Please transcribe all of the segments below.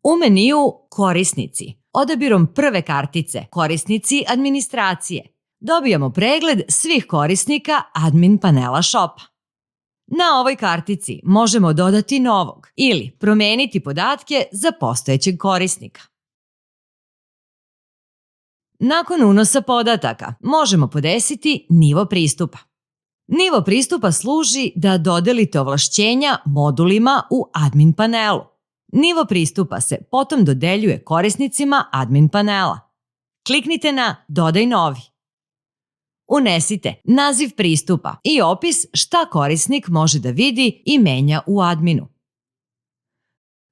U meniju Korisnici, odabirom prve kartice Korisnici administracije, dobijamo pregled svih korisnika admin panela Shopa. Na ovoj kartici možemo dodati novog ili promeniti podatke za postojećeg korisnika. Nakon unosa podataka možemo podesiti nivo pristupa. Nivo pristupa služi da dodelite ovlašćenja modulima u admin panelu. Nivo pristupa se potom dodeljuje korisnicima admin panela. Kliknite na Dodaj novi. Unesite naziv pristupa i opis šta korisnik može da vidi i menja u adminu.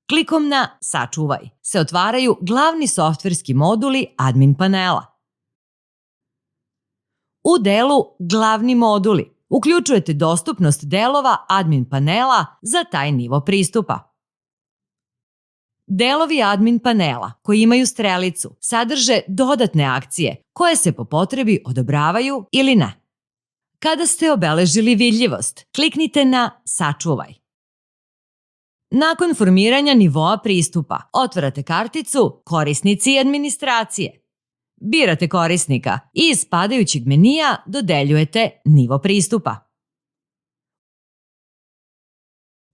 Klikom na Sačuvaj se otvaraju glavni softverski moduli admin panela. U delu Glavni moduli uključujete dostupnost delova admin panela za taj nivo pristupa. Delovi admin panela koji imaju strelicu sadrže dodatne akcije koje se po potrebi odobravaju ili ne. Kada ste obeležili vidljivost, kliknite na Sačuvaj. Nakon formiranja nivoa pristupa, otvarate karticu Korisnici i administracije. Birate korisnika i iz spadajućeg menija dodeljujete nivo pristupa.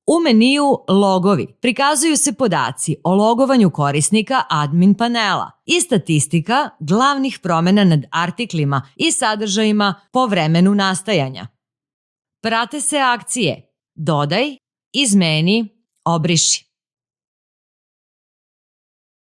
U meniju Logovi prikazuju se podaci o logovanju korisnika admin panela i statistika glavnih promena nad artiklima i sadržajima po vremenu nastajanja. Prate se akcije Dodaj, Izmeni, Obriši.